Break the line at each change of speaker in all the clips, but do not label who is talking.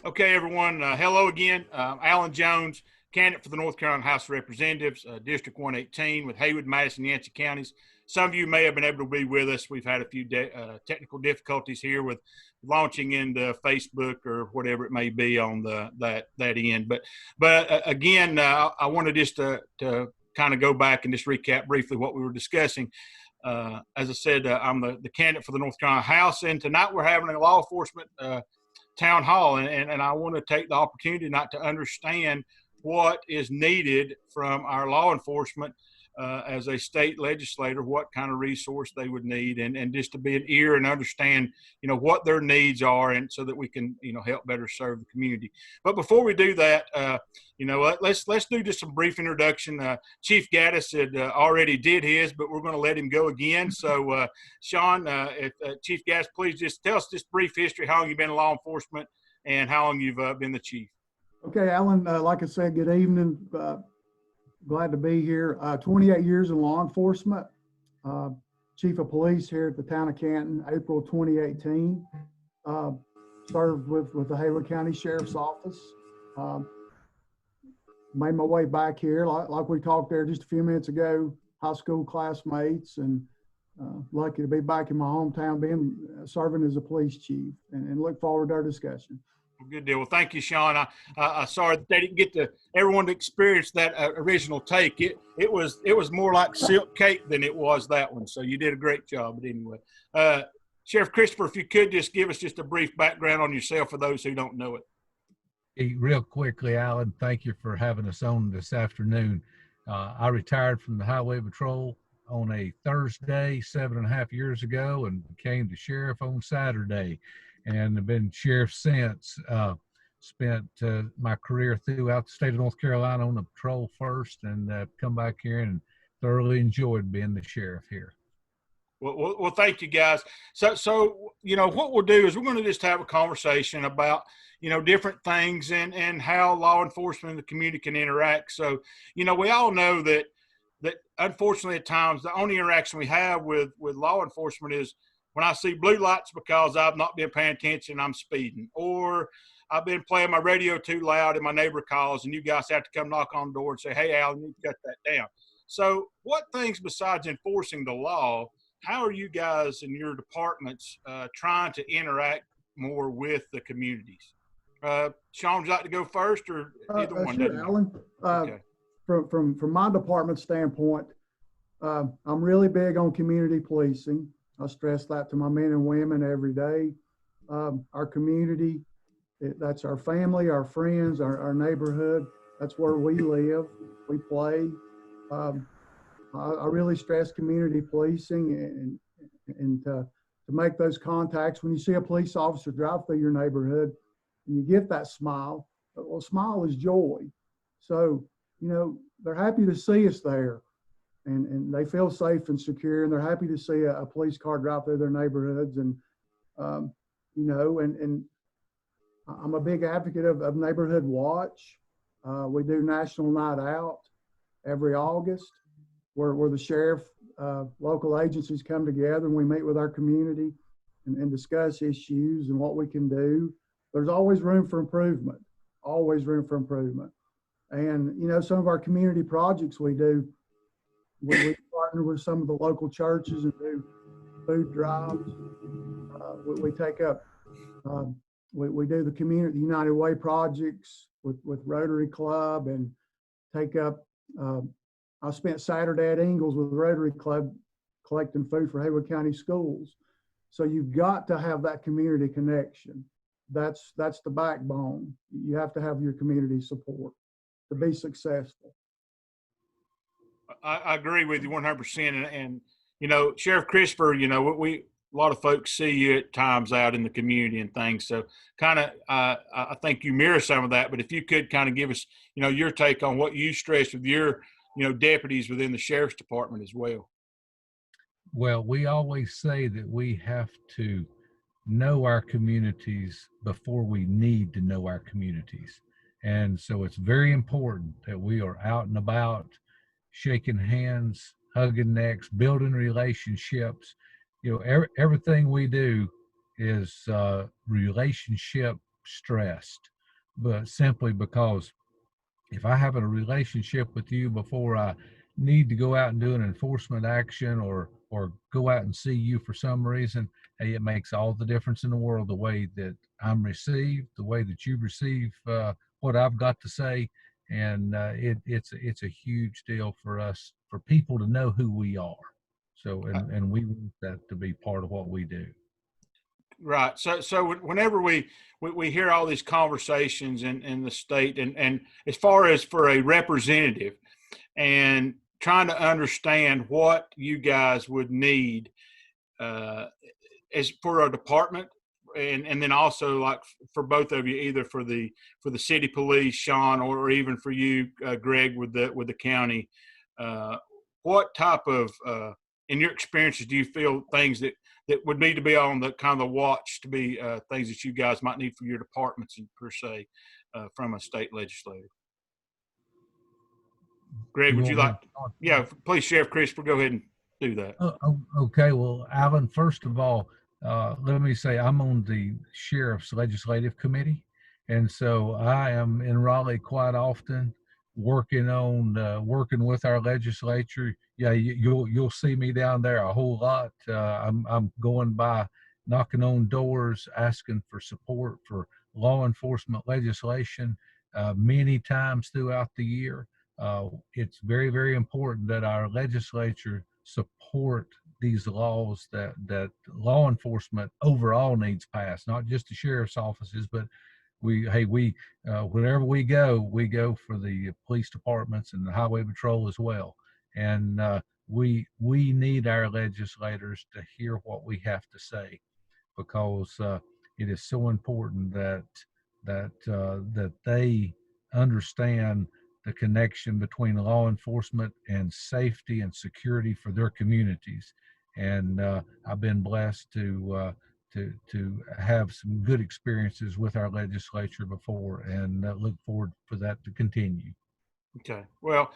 Okay, everyone. Hello again. Alan Jones, candidate for the North Carolina House of Representatives, District 118 with Haywood, Madison, Yancey counties. Some of you may have been able to be with us. We've had a few technical difficulties here with launching into Facebook or whatever it may be on that end. But again, I wanted just to kind of go back and just recap briefly what we were discussing. As I said, I'm the candidate for the North Carolina House, and tonight we're having a law enforcement town hall, and I want to take the opportunity not to understand what is needed from our law enforcement as a state legislator, what kind of resource they would need, and just to be an ear and understand, what their needs are, and so that we can, help better serve the community. But before we do that, let's do just some brief introduction. Chief Gaddis had already did his, but we're going to let him go again. So, Shawn, if Chief Gaddis, please just tell us just brief history, how long you've been in law enforcement and how long you've been the chief.
Okay, Alan, like I said, good evening. Glad to be here. 28 years in law enforcement, chief of police here at the town of Canton, April 2018. Served with the Haywood County Sheriff's Office. Made my way back here, like we talked there just a few minutes ago, high school classmates, and lucky to be back in my hometown, serving as a police chief, and look forward to our discussion.
Good deal. Well, thank you, Shawn. I sorry that they didn't get everyone to experience that original take. It was more like silk cake than it was that one. So you did a great job. But anyway, Sheriff Christopher, if you could just give us just a brief background on yourself for those who don't know it.
Hey, real quickly, Alan, thank you for having us on this afternoon. I retired from the Highway Patrol on a Thursday 7.5 years ago and became the sheriff on Saturday. And have been sheriff since. Spent my career throughout the state of North Carolina on the patrol first, and come back here and thoroughly enjoyed being the sheriff here.
Well, thank you, guys. So what we'll do is we're going to just have a conversation about different things and how law enforcement and the community can interact. So we all know that unfortunately at times the only interaction we have with law enforcement is when I see blue lights because I've not been paying attention, I'm speeding, or I've been playing my radio too loud and my neighbor calls and you guys have to come knock on the door and say, hey, Al, you need to cut that down. So what things besides enforcing the law, how are you guys in your departments trying to interact more with the communities? Shawn, would you like to go first, or either one?
Sure, Alan.
Okay.
From my department standpoint, I'm really big on community policing. I stress that to my men and women every day. Our community, that's our family, our friends, our neighborhood. That's where we live, we play. I really stress community policing and to make those contacts. When you see a police officer drive through your neighborhood and you get that smile, well, smile is joy. So, they're happy to see us there. And they feel safe and secure, and they're happy to see a police car drive through their neighborhoods. And, and I'm a big advocate of Neighborhood Watch. We do National Night Out every August where the sheriff, local agencies come together and we meet with our community and discuss issues and what we can do. There's always room for improvement, always room for improvement. And, some of our community projects we do, we partner with some of the local churches and do food drives. We take up, we do the community United Way projects with Rotary Club, and take up, I spent Saturday at Ingalls with Rotary Club collecting food for Haywood County schools. So you've got to have that community connection. That's the backbone. You have to have your community support to be successful.
I agree with you 100%. And Sheriff Christopher, a lot of folks see you at times out in the community and things. So kind of, I think you mirror some of that. But if you could kind of give us, your take on what you stress with your, deputies within the sheriff's department as well.
Well, we always say that we have to know our communities before we need to know our communities. And so it's very important that we are out and about, shaking hands, hugging necks, building relationships. Everything we do is relationship stressed, but simply because if I have a relationship with you before I need to go out and do an enforcement action or go out and see you for some reason, hey, it makes all the difference in the world the way that I'm received, the way that you receive what I've got to say, and it's a huge deal for us, for people to know who we are. So and we want that to be part of what we do.
Right. So whenever we hear all these conversations in the state, and as far as for a representative and trying to understand what you guys would need as for a department, and then also like for both of you, either for the city police, Shawn, or even for you, Greg, with the county, what type of in your experiences do you feel things that would need to be on the kind of the watch to be things that you guys might need for your departments and per se from a state legislator? Greg, would you like? Yeah, please, Sheriff Christopher, go ahead and do that.
Okay, well, Alan, first of all, let me say I'm on the Sheriff's Legislative Committee, and so I am in Raleigh quite often, working with our legislature. Yeah, you'll see me down there a whole lot. I'm going by, knocking on doors, asking for support for law enforcement legislation many times throughout the year. It's very, very important that our legislature support these laws that law enforcement overall needs passed, not just the sheriff's offices, but wherever we go for the police departments and the highway patrol as well. And we need our legislators to hear what we have to say, because it is so important that they understand the connection between law enforcement and safety and security for their communities. And I've been blessed to have some good experiences with our legislature before, and look forward for that to continue.
Okay. Well,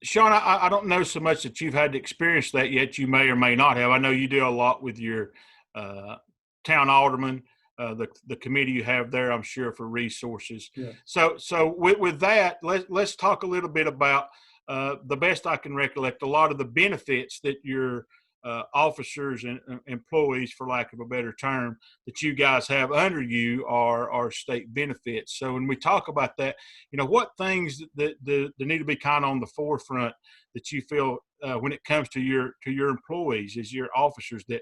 Shawn, I don't know so much that you've had to experience that yet. You may or may not have. I know you do a lot with your town alderman, the committee you have there, I'm sure, for resources.
Yeah.
So with that, let's talk a little bit about the best I can recollect, a lot of the benefits that your officers and employees, for lack of a better term, that you guys have under you are state benefits. So when we talk about that, what things that need to be kind of on the forefront that you feel when it comes to your employees, as your officers, that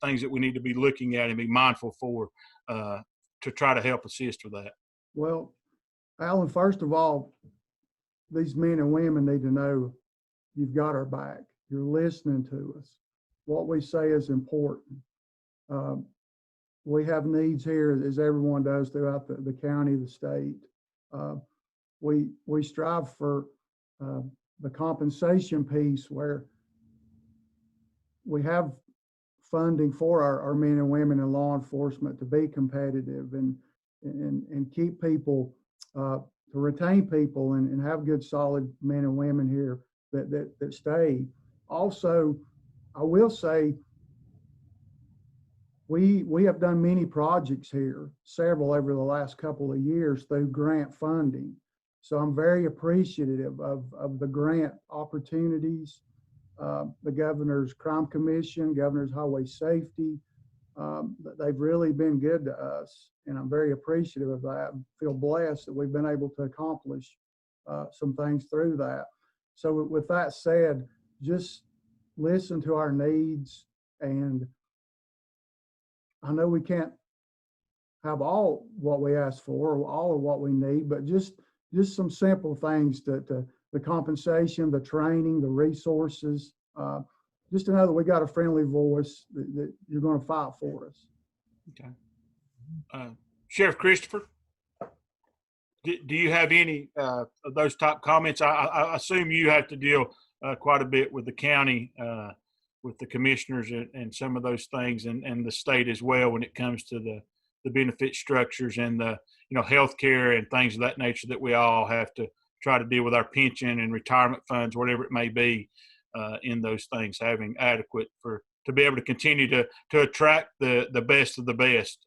things that we need to be looking at and be mindful for to try to help assist with that?
Well, Alan, first of all, these men and women need to know you've got our back. You're listening to us. What we say is important. We have needs here, as everyone does throughout the county, the state. We strive for the compensation piece, where we have funding for our men and women in law enforcement to be competitive and keep people, to retain people and have good, solid men and women here that stay. Also, I will say we have done many projects here, several over the last couple of years through grant funding. So I'm very appreciative of the grant opportunities, the Governor's Crime Commission, Governor's Highway Safety. They've really been good to us, and I'm very appreciative of that. I feel blessed that we've been able to accomplish some things through that. So with that said, just listen to our needs, and I know we can't have all what we ask for, or all of what we need, but just some simple things, to the compensation, the training, the resources, just to know that we got a friendly voice that you're going to fight for us.
Okay. Sheriff Christopher, do you have any of those type comments? I assume you have to deal quite a bit with the county, with the commissioners and some of those things, and the state as well, when it comes to the benefit structures and the healthcare and things of that nature that we all have to try to deal with, our pension and retirement funds, whatever it may be, in those things, having adequate to be able to continue to attract the best of the best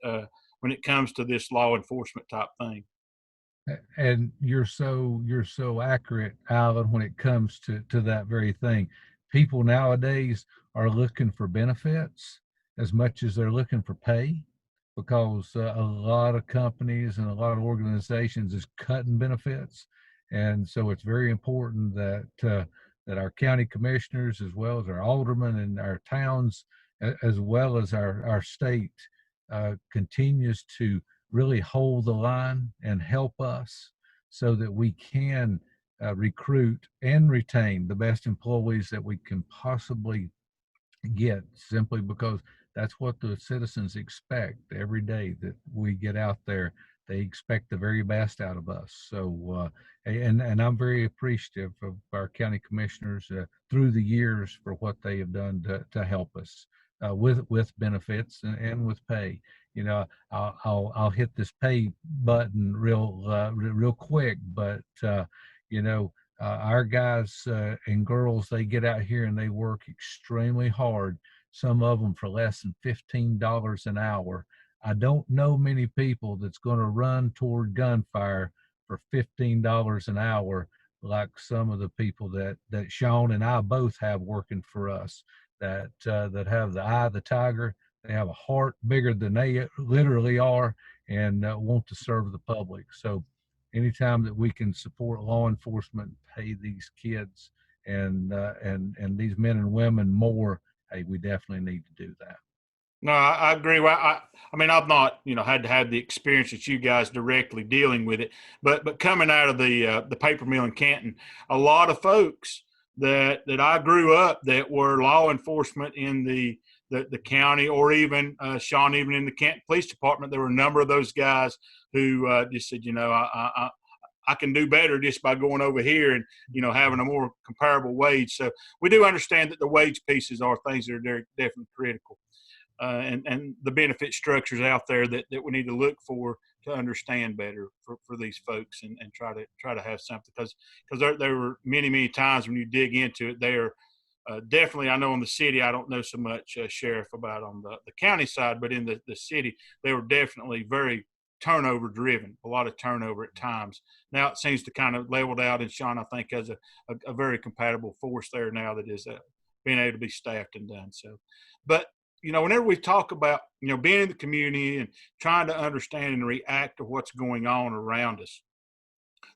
when it comes to this law enforcement type thing.
And you're so accurate, Alan, when it comes to that very thing. People nowadays are looking for benefits as much as they're looking for pay, because a lot of companies and a lot of organizations is cutting benefits, and so it's very important that our county commissioners, as well as our aldermen and our towns, as well as our state, continues to really hold the line and help us so that we can recruit and retain the best employees that we can possibly get, simply because that's what the citizens expect every day that we get out there. They expect the very best out of us. So, and I'm very appreciative of our county commissioners through the years for what they have done to help us with benefits and with pay. You know, I'll hit this pay button real quick, but you know, our guys and girls, they get out here and they work extremely hard, some of them for less than $15 an hour. I don't know many people that's going to run toward gunfire for $15 an hour like some of the people that Shawn and I both have working for us, that have the eye of the tiger. They have a heart bigger than they literally are, and want to serve the public. So anytime that we can support law enforcement, pay these kids and these men and women more, hey, we definitely need to do that.
No, I agree. Well, I mean, I've not, had to have the experience that you guys directly dealing with it, but coming out of the paper mill in Canton, a lot of folks that I grew up that were law enforcement in the county, or even Shawn, even in the Canton Police Department, there were a number of those guys who just said, I can do better just by going over here and, having a more comparable wage. So we do understand that the wage pieces are things that are definitely critical. And the benefit structures out there that we need to look for to understand better for these folks, and try to have something, because there were many times when you dig into it, there definitely, I know in the city, I don't know so much, Sheriff, about on the county side, but in the city, they were definitely very turnover driven, a lot of turnover at times. Now it seems to kind of leveled out, and Shawn, I think, has a very compatible force there now that is being able to be staffed and done. So, but whenever we talk about, being in the community and trying to understand and react to what's going on around us,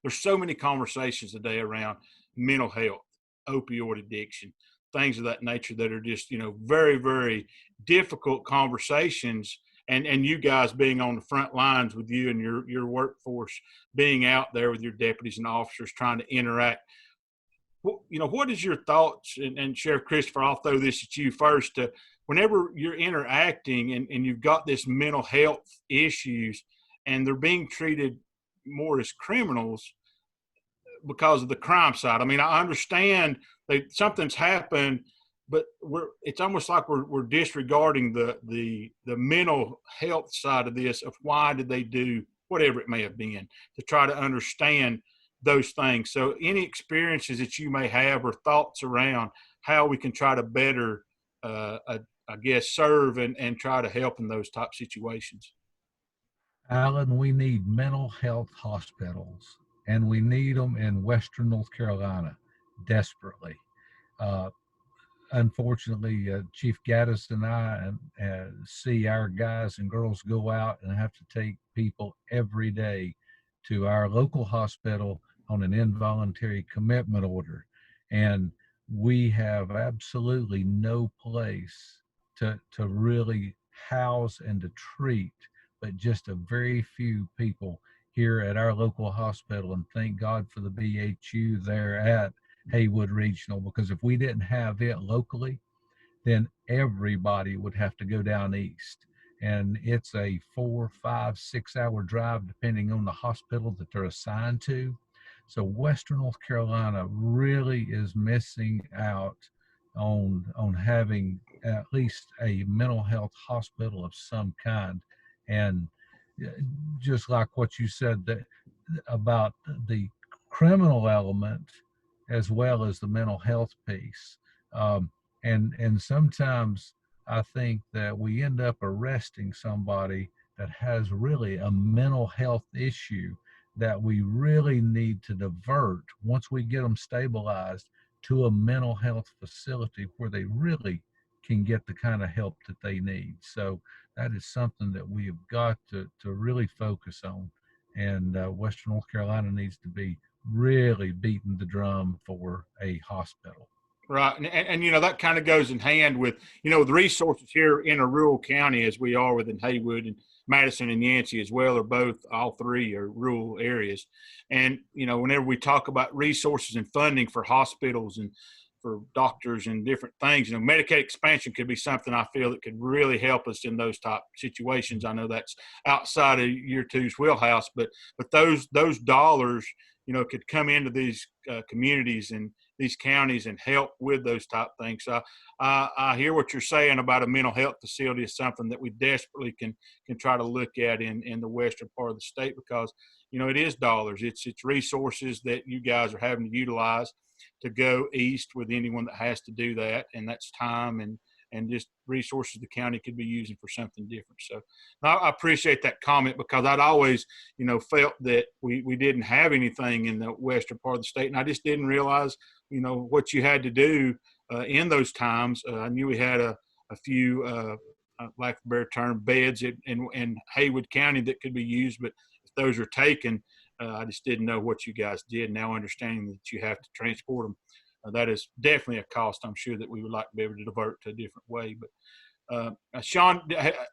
there's so many conversations today around mental health, opioid addiction, things of that nature that are just, very, very difficult conversations. And you guys being on the front lines with you and your workforce, being out there with your deputies and officers trying to interact. What is your thoughts? And Sheriff Christopher, I'll throw this at you first. Whenever you're interacting and you've got this mental health issues and they're being treated more as criminals because of the crime side. I mean, I understand that something's happened, but it's almost like we're disregarding the mental health side of this, of why did they do whatever it may have been, to try to understand those things. So any experiences that you may have or thoughts around how we can try to better, I guess, serve and try to help in those type situations?
Alan, we need mental health hospitals, and we need them in Western North Carolina desperately. Uh, Unfortunately, Chief Gaddis and I see our guys and girls go out and have to take people every day to our local hospital on an involuntary commitment order. And we have absolutely no place to really house and to treat, but just a very few people here at our local hospital. And thank God for the BHU there at Haywood Regional, because if we didn't have it locally, then everybody would have to go down east. And it's a 4, 5, 6 hour drive, depending on the hospital that they're assigned to. So Western North Carolina really is missing out on having at least a mental health hospital of some kind. And just like what you said about the criminal element as well as the mental health piece. And sometimes I think that we end up arresting somebody that has really a mental health issue that we really need to divert once we get them stabilized to a mental health facility where they really can get the kind of help that they need. So that is something that we have got to really focus on. And Western North Carolina needs to be really beating the drum for a hospital.
Right. And you know, that kind of goes in hand with, you know, the resources here in a rural county as we are within Haywood and Madison and Yancey as well, are both, all three are rural areas. And, you know, whenever we talk about resources and funding for hospitals and for doctors and different things, you know, Medicaid expansion could be something I feel that could really help us in those type situations. I know that's outside of year two's wheelhouse, but those dollars, you know, could come into these communities and these counties and help with those type things. So I hear what you're saying about a mental health facility is something that we desperately can try to look at in the western part of the state, because, you know, it is dollars. It's resources that you guys are having to utilize to go east with anyone that has to do that. And that's time and just resources the county could be using for something different. So I appreciate that comment, because I'd always, you know, felt that we didn't have anything in the western part of the state. And I just didn't realize, you know, what you had to do in those times. I knew we had a few, lack of a better term, beds in Haywood County that could be used, but if those are taken, I just didn't know what you guys did. Now understanding that you have to transport them, that is definitely a cost, I'm sure, that we would like to be able to divert to a different way. But Shawn,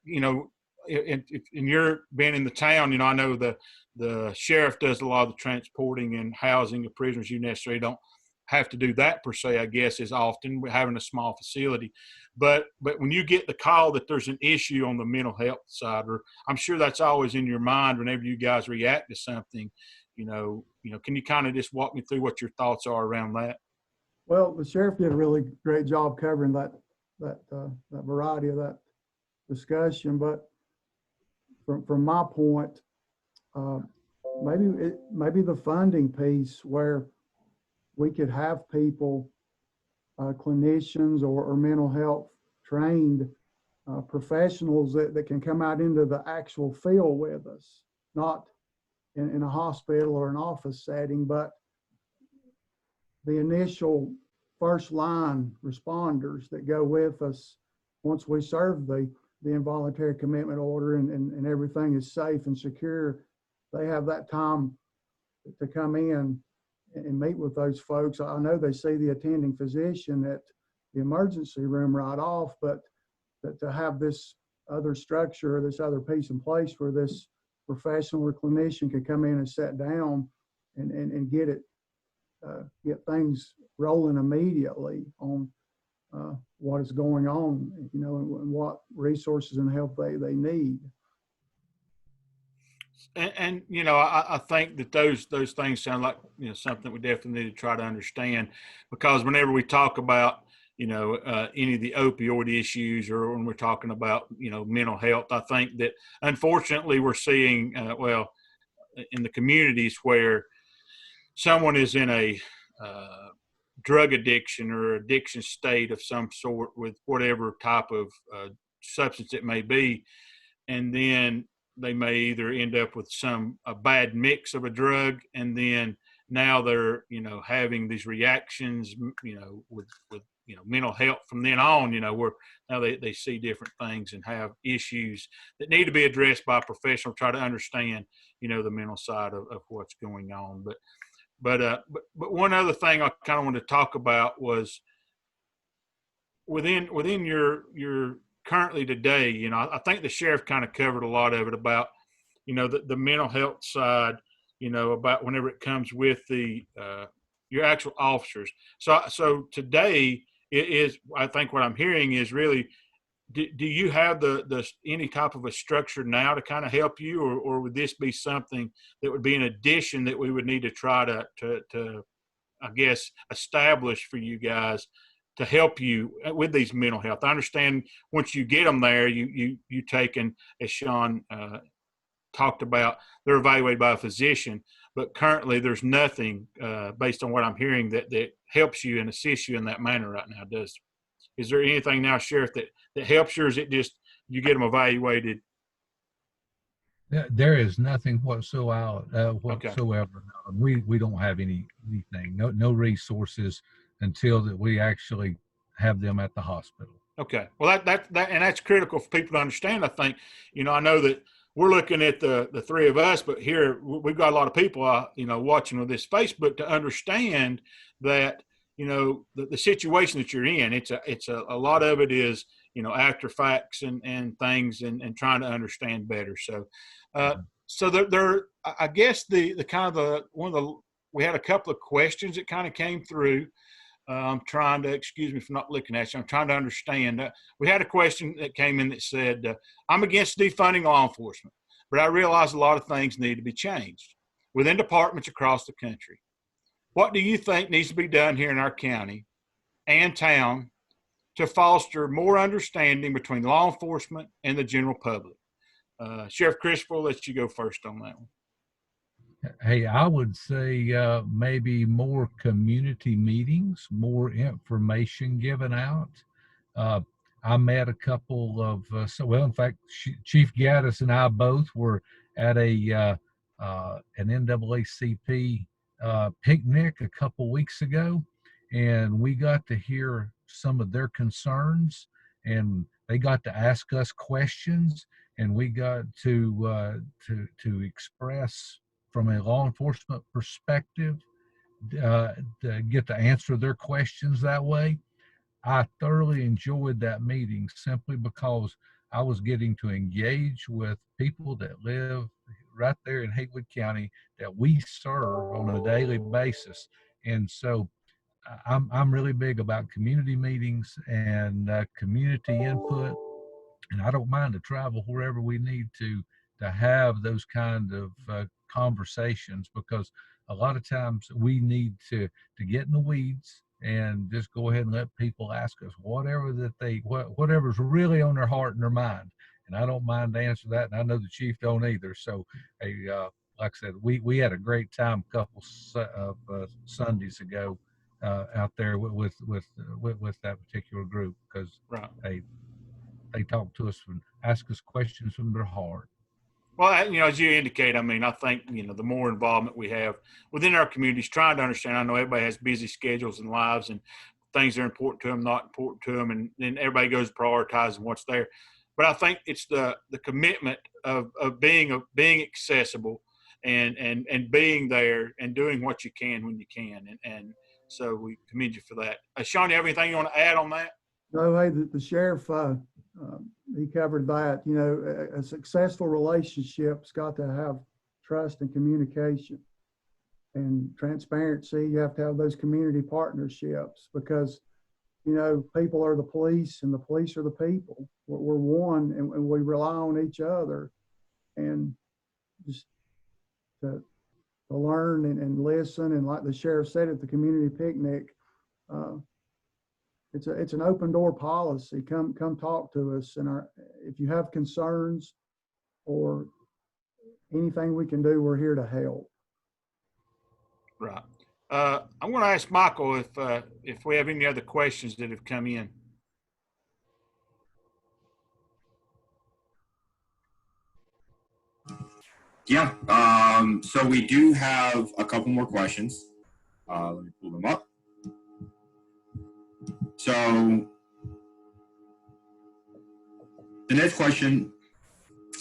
you know, in your being in the town, you know, I know the sheriff does a lot of the transporting and housing of prisoners. You necessarily don't have to do that per se, I guess, as often. We're having a small facility. But when you get the call that there's an issue on the mental health side, or I'm sure that's always in your mind whenever you guys react to something, you know, can you kind of just walk me through what your thoughts are around that?
Well, the sheriff did a really great job covering that variety of that discussion. But from my point, maybe the funding piece where we could have people, clinicians or mental health trained professionals that can come out into the actual field with us, not in a hospital or an office setting, but the initial first line responders that go with us once we serve the involuntary commitment order and everything is safe and secure. They have that time to come in and meet with those folks. I know they see the attending physician at the emergency room right off, but to have this other structure, this other piece in place where this professional or clinician could come in and sit down and get things rolling immediately on what is going on, you know, and what resources and help they need.
And you know, I think that those things sound like, you know, something we definitely need to try to understand, because whenever we talk about, you know, any of the opioid issues, or when we're talking about, you know, mental health, I think that unfortunately we're seeing, well, in the communities where someone is in a drug addiction or addiction state of some sort with whatever type of substance it may be, and then they may either end up with a bad mix of a drug, and then now they're, you know, having these reactions, you know, with you know, mental health from then on, you know, where now they see different things and have issues that need to be addressed by a professional, try to understand, you know, the mental side of what's going on. But one other thing I kind of wanted to talk about was within your currently today, you know, I think the sheriff kind of covered a lot of it about, you know, the mental health side, you know, about whenever it comes with the your actual officers. So today it is, I think what I'm hearing is really, do you have the any type of a structure now to kind of help you, or would this be something that would be an addition that we would need to try to I guess establish for you guys to help you with these mental health? I understand once you get them there, you take, and as Shawn talked about, they're evaluated by a physician, but currently there's nothing based on what I'm hearing that helps you and assists you in that manner right now. Is there anything now, Sheriff, that helps you, or is it just you get them evaluated?
There is nothing
Okay.
whatsoever. We don't have anything, no resources until that we actually have them at the hospital.
Okay. Well, and that's critical for people to understand. I think, I know that we're looking at the three of us, but here we've got a lot of people, watching with this Facebook to understand that, the situation that you're in. A lot of it is, after facts and things and trying to understand better. So, uh,
Mhm.
so I guess the kind of we had a couple of questions that kind of came through. I'm trying to, excuse me for not looking at you. I'm trying to understand. We had a question that came in that said, I'm against defunding law enforcement, but I realize a lot of things need to be changed within departments across the country. What do you think needs to be done here in our county and town to foster more understanding between law enforcement and the general public? Sheriff Christopher, will let you go first on that one.
Hey, I would say maybe more community meetings, more information given out. Uh, I met a couple of, in fact, Chief Gaddis and I both were at an NAACP picnic a couple weeks ago, and we got to hear some of their concerns, and they got to ask us questions, and we got to express from a law enforcement perspective, to get to answer their questions that way. I thoroughly enjoyed that meeting simply because I was getting to engage with people that live right there in Haywood County that we serve on a daily basis. And so I'm really big about community meetings and community input, and I don't mind to travel wherever we need to have those kind of conversations, because a lot of times we need to get in the weeds and just go ahead and let people ask us whatever's really on their heart and their mind. And I don't mind to answer that, and I know the chief don't either. So, hey, like I said, we had a great time a couple of Sundays ago out there with that particular group, because
Right.
they talk to us and ask us questions from their heart.
Well, as you indicate, I mean, I think, the more involvement we have within our communities, trying to understand. I know everybody has busy schedules and lives and things that are important to them, not important to them, and then everybody goes prioritizing what's there. But I think it's the commitment of being accessible and being there and doing what you can when you can, and so we commend you for that. Shawn, you have anything you want to add on that?
No, hey, the sheriff, he covered that. A successful relationship's got to have trust and communication and transparency. You have to have those community partnerships because, people are the police and the police are the people. We're one, and we rely on each other, and just to learn and listen. And like the sheriff said at the community picnic, it's an open door policy. Come talk to us, and if you have concerns or anything we can do, we're here to help.
Right. I'm going to ask Michael if we have any other questions that have come in.
Yeah. So we do have a couple more questions. Let me pull them up. So the next question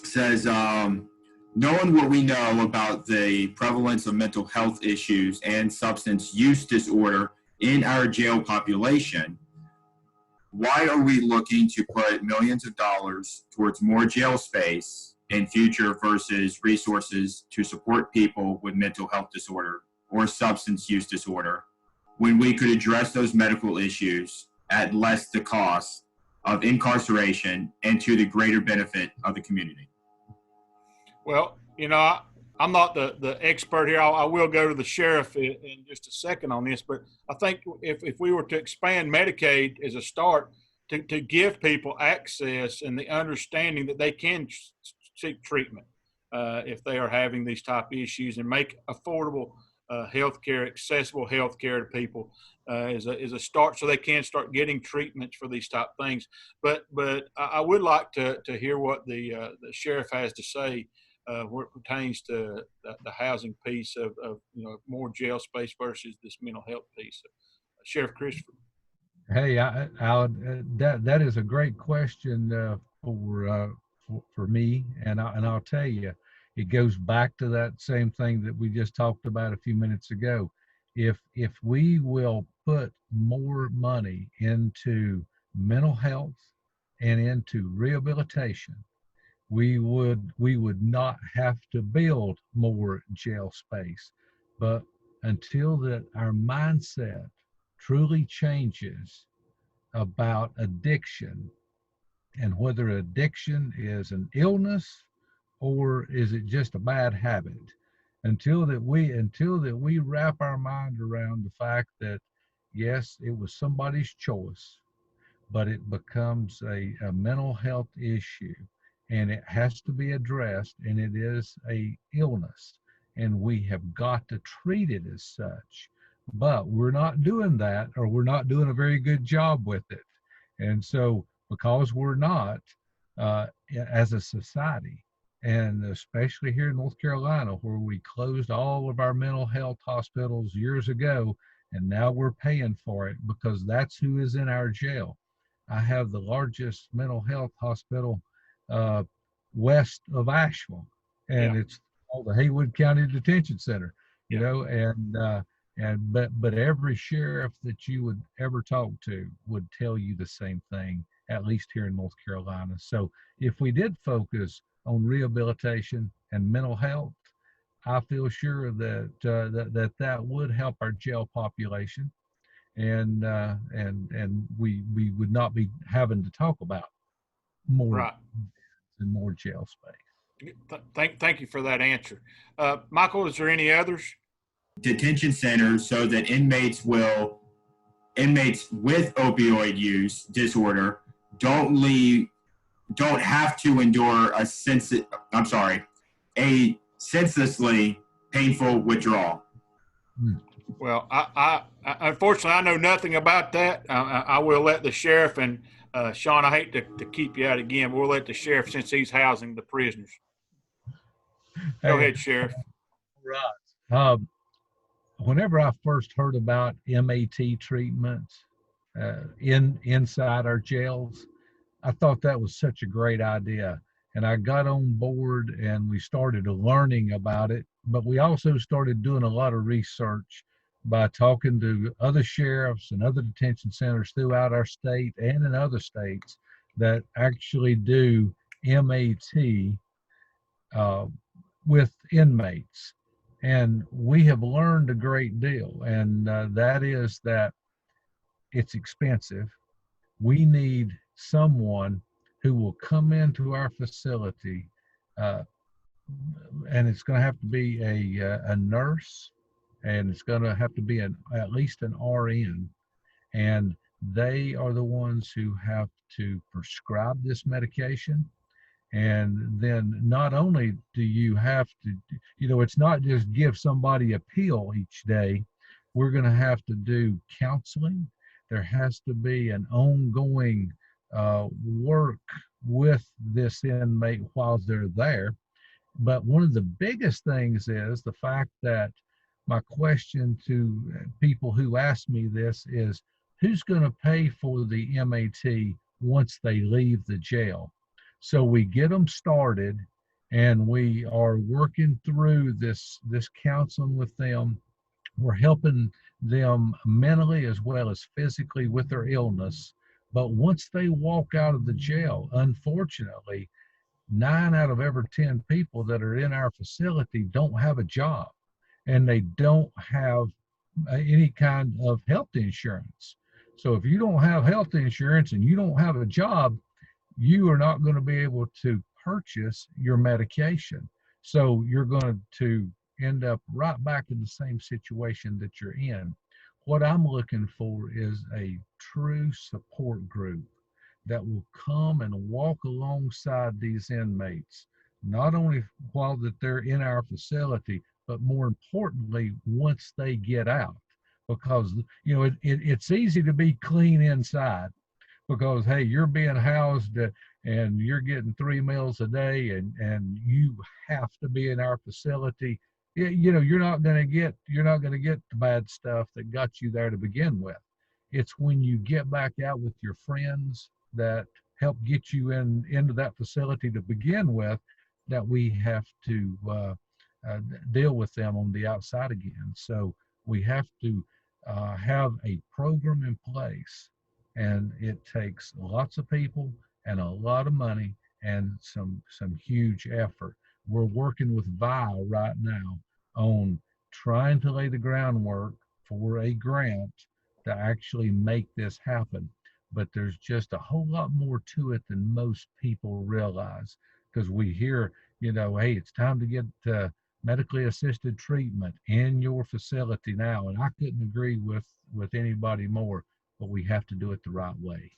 says, knowing what we know about the prevalence of mental health issues and substance use disorder in our jail population, why are we looking to put millions of dollars towards more jail space in future versus resources to support people with mental health disorder or substance use disorder, when we could address those medical issues at less the cost of incarceration and to the greater benefit of the community?
Well, I'm not the expert here. I will go to the sheriff in just a second on this, but I think if we were to expand Medicaid as a start to give people access and the understanding that they can seek treatment if they are having these type of issues, and make affordable healthcare, accessible healthcare to people is a start, so they can start getting treatments for these type things. But I would like to hear what the sheriff has to say where it pertains to the housing piece of more jail space versus this mental health piece. Sheriff Christopher.
Hey, Alan, that is a great question for me, and I'll tell you, it goes back to that same thing that we just talked about a few minutes ago. If we will put more money into mental health and into rehabilitation, we would not have to build more jail space. But until that our mindset truly changes about addiction, and whether addiction is an illness or is it just a bad habit, until that we wrap our mind around the fact that yes, it was somebody's choice, but it becomes a mental health issue, and it has to be addressed, and it is a illness, and we have got to treat it as such. But we're not doing that, or we're not doing a very good job with it. And so because we're not, as a society, and especially here in North Carolina, where we closed all of our mental health hospitals years ago, and now we're paying for it because that's who is in our jail. I have the largest mental health hospital west of Asheville, and it's called the Haywood County Detention Center. You know, but every sheriff that you would ever talk to would tell you the same thing, at least here in North Carolina. So if we did focus on rehabilitation and mental health, I feel sure that that would help our jail population, and we would not be having to talk about more and more jail space.
Thank you for that answer. Michael, is there any others?
Detention centers so that inmates with opioid use disorder don't have to endure a senselessly painful withdrawal.
Well, I unfortunately I know nothing about that. I will let the sheriff and Shawn, I hate to keep you out again, but we'll let the sheriff, since he's housing the prisoners. Go ahead, Sheriff.
Right. Whenever I first heard about MAT treatments inside our jails, I thought that was such a great idea. And I got on board and we started learning about it, but we also started doing a lot of research by talking to other sheriffs and other detention centers throughout our state and in other states that actually do MAT with inmates. And we have learned a great deal, and that is that it's expensive. We need someone who will come into our facility, and it's going to have to be a nurse, and it's going to have to be at least an RN, and they are the ones who have to prescribe this medication. And then not only do you have to, it's not just give somebody a pill each day. We're going to have to do counseling. There has to be an ongoing work with this inmate while they're there. But one of the biggest things is the fact that my question to people who ask me this is, who's going to pay for the MAT once they leave the jail? So we get them started, and we are working through this counseling with them. We're helping them mentally as well as physically with their illness. But once they walk out of the jail, unfortunately, 9 out of every 10 people that are in our facility don't have a job, and they don't have any kind of health insurance. So if you don't have health insurance and you don't have a job, you are not going to be able to purchase your medication. So you're going to end up right back in the same situation that you're in. What I'm looking for is a true support group that will come and walk alongside these inmates, not only while that they're in our facility, but more importantly, once they get out. Because, it's easy to be clean inside, because hey, you're being housed and you're getting 3 meals a day, and you have to be in our facility. You know, you're not going to get the bad stuff that got you there to begin with. It's when you get back out with your friends that help get you into that facility to begin with, that we have to deal with them on the outside again. So we have to have a program in place, and it takes lots of people and a lot of money and some huge effort. We're working with VI right now on trying to lay the groundwork for a grant to actually make this happen. But there's just a whole lot more to it than most people realize, because we hear, you know, hey, it's time to get medically assisted treatment in your facility now. And I couldn't agree with anybody more, but we have to do it the right way.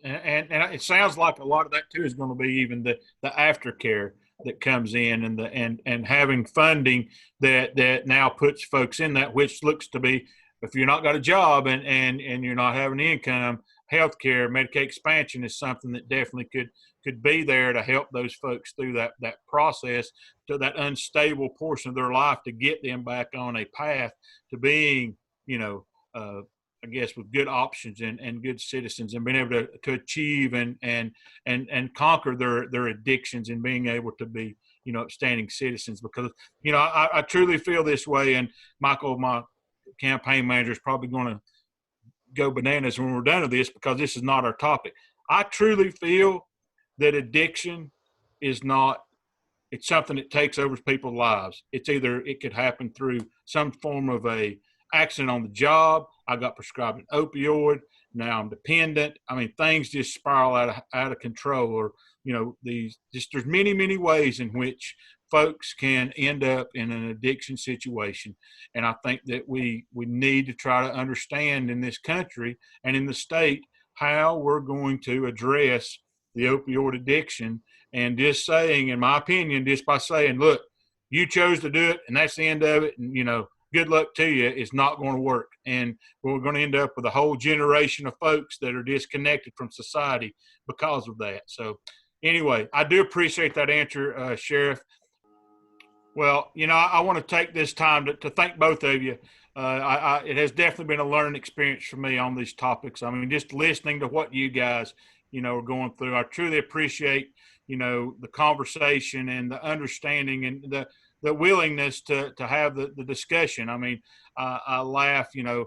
And it sounds like a lot of that too is going to be even the aftercare that comes in, and and having funding that now puts folks in that, which looks to be, if you're not got a job and you're not having income, healthcare, Medicaid expansion is something that definitely could be there to help those folks through that process, to that unstable portion of their life, to get them back on a path to being, you know, I guess with good options and good citizens, and being able to achieve and conquer their addictions, and being able to be, you know, upstanding citizens. Because, you know, I truly feel this way, and Michael, my campaign manager, is probably going to go bananas when we're done with this, because this is not our topic. I truly feel that addiction is not, it's something that takes over people's lives. It's either, it could happen through some form of a accident on the job. I got prescribed an opioid. Now I'm dependent. I mean, things just spiral out of control. Or, you know, there's many ways in which folks can end up in an addiction situation. And I think that we need to try to understand in this country and in the state how we're going to address the opioid addiction. And just saying, in my opinion, just by saying, look, you chose to do it and that's the end of it, and, you know, good luck to you, is not going to work. And we're going to end up with a whole generation of folks that are disconnected from society because of that. So anyway, I do appreciate that answer, Sheriff. Well, you know, I want to take this time to thank both of you. It has definitely been a learning experience for me on these topics. I mean, just listening to what you guys, you know, are going through, I truly appreciate, you know, the conversation and the understanding and the willingness to have the discussion. I mean, I laugh, you know,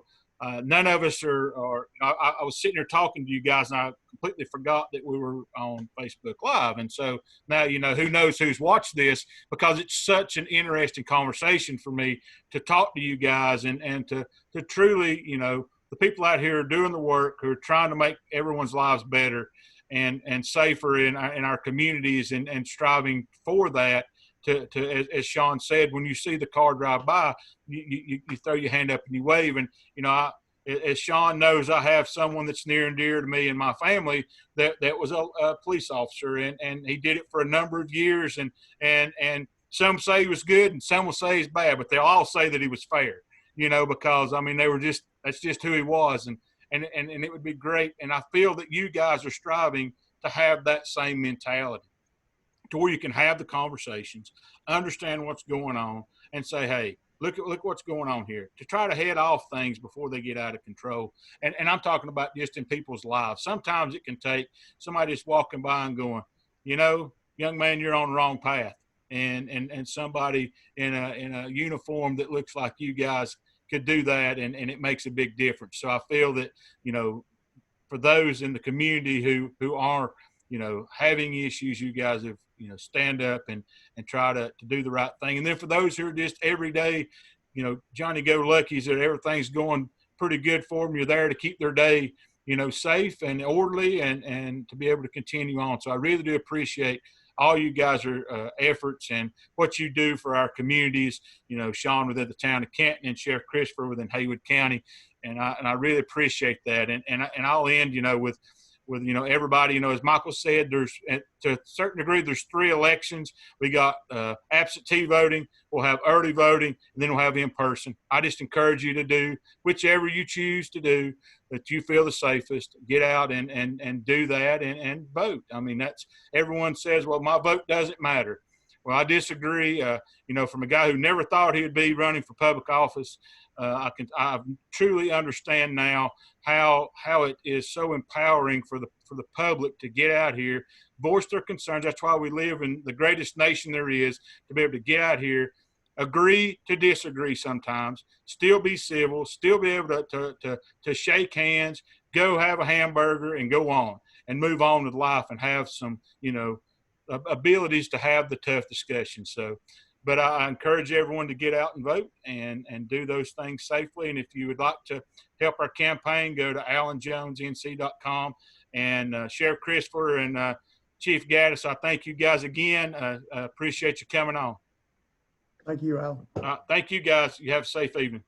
none of us I was sitting here talking to you guys, and I completely forgot that we were on Facebook Live. And so now, you know, who knows who's watched this, because it's such an interesting conversation for me to talk to you guys and to truly, you know, the people out here are doing the work, who are trying to make everyone's lives better and safer in our communities, and striving for that. To as Shawn said, when you see the car drive by, you throw your hand up and you wave. And, you know, as Shawn knows, I have someone that's near and dear to me and my family that was a police officer, and he did it for a number of years. And some say he was good and some will say he's bad, but they'll all say that he was fair, you know, because, I mean, that's just who he was. And it would be great. And I feel that you guys are striving to have that same mentality, to where you can have the conversations, understand what's going on, and say, hey, look what's going on here, to try to head off things before they get out of control. And I'm talking about just in people's lives. Sometimes it can take somebody just walking by and going, you know, young man, you're on the wrong path. And somebody in a uniform that looks like you guys could do that, and it makes a big difference. So I feel that, you know, for those in the community who are, you know, having issues, you guys have, you know, stand up and try to do the right thing. And then for those who are just everyday, you know, Johnny-go-luckies, that everything's going pretty good for them, you're there to keep their day, you know, safe and orderly, and to be able to continue on. So I really do appreciate all you guys' efforts and what you do for our communities. You know, Shawn within the town of Canton, and Sheriff Christopher within Haywood County, and I really appreciate that. And I'll end, you know, with with, everybody, as Michael said, there's, to a certain degree, there's 3 elections. We got absentee voting, we'll have early voting, and then we'll have in-person. I just encourage you to do whichever you choose to do that you feel the safest. Get out and do that and vote. I mean, everyone says, well, my vote doesn't matter. Well, I disagree. From a guy who never thought he would be running for public office, I truly understand now how it is so empowering for the public to get out here, voice their concerns. That's why we live in the greatest nation there is, to be able to get out here, agree to disagree sometimes, still be civil, still be able to shake hands, go have a hamburger and go on and move on with life and have some, abilities to have the tough discussion. So, but I encourage everyone to get out and vote and do those things safely. And if you would like to help our campaign, go to alanjonesnc.com. And Sheriff Christopher and Chief Gaddis, I thank you guys again. Appreciate you coming on.
Thank you, Alan.
Thank you guys. You have a safe evening.